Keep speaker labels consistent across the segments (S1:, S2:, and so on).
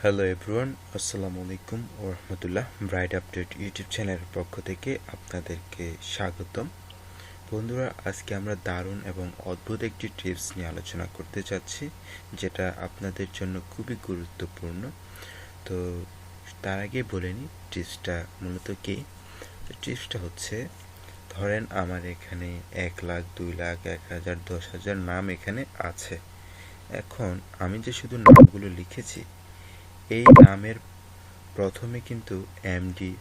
S1: Hello everyone, আসসালামু আলাইকুম ওয়া রাহমাতুল্লাহ। ব্রাইট আপডেট ইউটিউব চ্যানেলের পক্ষ থেকে আপনাদেরকে স্বাগতম। বন্ধুরা, আজকে আমরা দারুণ এবং অদ্ভুত একটি টিপস নিয়ে আলোচনা করতে যাচ্ছি, যেটা আপনাদের জন্য খুবই গুরুত্বপূর্ণ। তো তার আগে বলে নিই টিপসটা মূলত কী। টিপসটা হচ্ছে, ধরেন আমার এখানে 1,00,000, 2,00,000, 1,000, 10,000 নাম এখানে আছে। এখন আমি যে শুধু নামগুলো লিখেছি, এই নামের প্রথমে কিন্তু এমডি,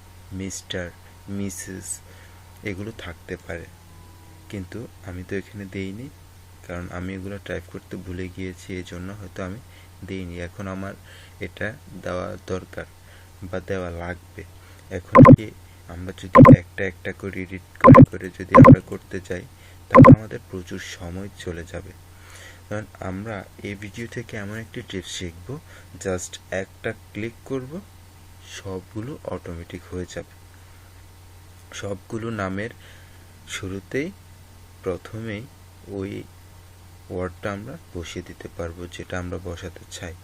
S1: মিস্টার, মিসেস এগুলো থাকতে পারে, কিন্তু আমি তো এখানে দেইনি, কারণ আমি এগুলো টাইপ করতে ভুলে গিয়েছি, এই জন্য হয়তো আমি দেইনি। এখন আমার এটা দেওয়া দরকার বা দেওয়া লাগবে। এখন কি আমরা যদি একটা একটা করে এডিট করে করে যদি আমরা করতে যাই, তাহলে আমাদের প্রচুর সময় চলে যাবে। কারণ আমরা এই ভিডিও থেকে এমন একটি টিপস শিখব, জাস্ট একটা ক্লিক করব, সবগুলো অটোমেটিক হয়ে যাবে। সবগুলো নামের শুরুতেই প্রথমেই ওই ওয়ার্ডটা আমরা বসিয়ে দিতে পারবো, যেটা আমরা বসাতে চাই।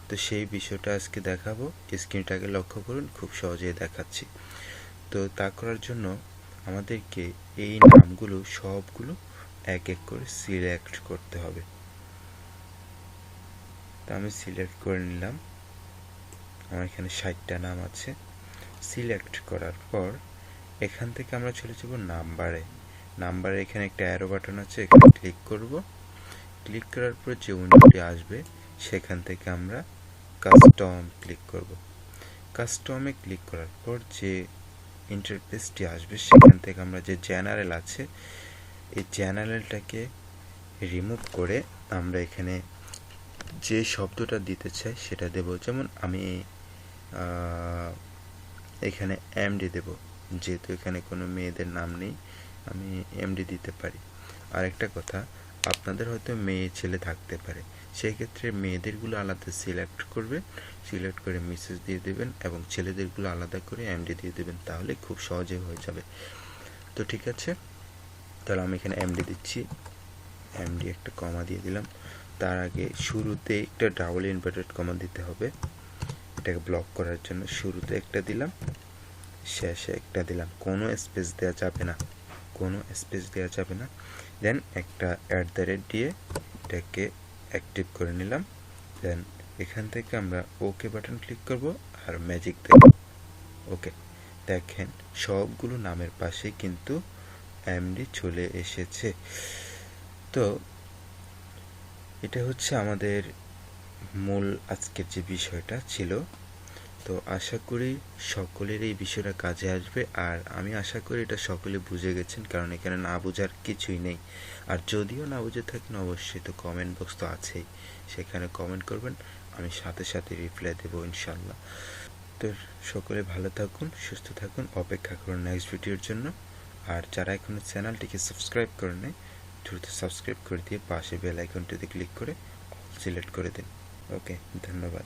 S1: তো সেই বিষয়টা আজকে দেখাবো। স্ক্রিনটাকে লক্ষ্য করুন, খুব সহজেই দেখাচ্ছি। তো তা করার জন্য আমাদেরকে এই নামগুলো সবগুলো এক এক করে সিলেক্ট করতে হবে। তো আমি সিলেক্ট করে নিলাম। আমার এখানে 60টা নাম আছে। সিলেক্ট করার পর এখান থেকে আমরা চলে যাব নাম্বারে এখানে একটা অ্যারো বাটন আছে, এখানে ক্লিক করব। ক্লিক করার পর যে উইন্ডোটি আসবে, সেখান থেকে আমরা কাস্টম ক্লিক করব। কাস্টমে ক্লিক করার পর যে ইন্টারফেসটি আসবে, সেখান থেকে আমরা যে জেনারেল আছে, এই জেনারেলটাকে রিমুভ করে আমরা এখানে যে শব্দটা দিতে চাই সেটা দেব। যেমন আমি এখানে এমডি দেব, যেহেতু এখানে কোনো মেয়েদের নাম নেই, আমি এমডি দিতে পারি। আরেকটা কথা, আপনাদের হয়তো মেয়ে ছেলে থাকতে পারে, সেই ক্ষেত্রে মেয়েদেরগুলো আলাদা সিলেক্ট করবেন, সিলেক্ট করে মিসেস দিয়ে দেবেন, এবং ছেলেদেরগুলো আলাদা করে এমডি দিয়ে দেবেন, তাহলে খুব সহজে হয়ে যাবে। তো ঠিক আছে, তাহলে আমি এখানে এমডি দিচ্ছি, এমডি একটা কমা দিয়ে দিলাম। তার আগে শুরুতে একটা ডাবল ইনভার্টেড কমা দিতে হবে, এটাকে ব্লক করার জন্য। শুরুতে একটা দিলাম, শেষে একটা দিলাম, কোনো স্পেস দেওয়া যাবে না, কোনো স্পেস দেওয়া যাবে না। দেন একটা @ দিয়ে এটাকে অ্যাক্টিভ করে নিলাম। দেন এখান থেকে আমরা ওকে বাটন ক্লিক করব আর ম্যাজিক দেব। ওকে, দেখেন সবগুলো নামের পাশে কিন্তু এমডি চলে এসেছে। তো এটা হচ্ছে আমাদের মূল আজকের যে বিষয়টা ছিল। তো আশা করি সকলের এই বিষয়টা কাজে আসবে, আর আমি আশা করি এটা সকলে বুঝে গেছেন, কারণ এখানে না বোঝার কিছুই নেই। আর যদিও না বুঝে থাকেন, অবশ্যই তো কমেন্ট বক্স তো আছেই, সেখানে কমেন্ট করবেন, আমি সাথে সাথে রিপ্লাই দেবো ইনশাল্লাহ। তো সকলে ভালো থাকুন, সুস্থ থাকুন, অপেক্ষা করুন নেক্সট ভিডিওর জন্য। আর যারা এখনো চ্যানেলটিকে সাবস্ক্রাইব করে নেয়, দ্রুত সাবস্ক্রাইব করে দিয়ে পাশে বেল আইকনটিতে ক্লিক করে অল সিলেক্ট করে দিন। ওকে, ধন্যবাদ।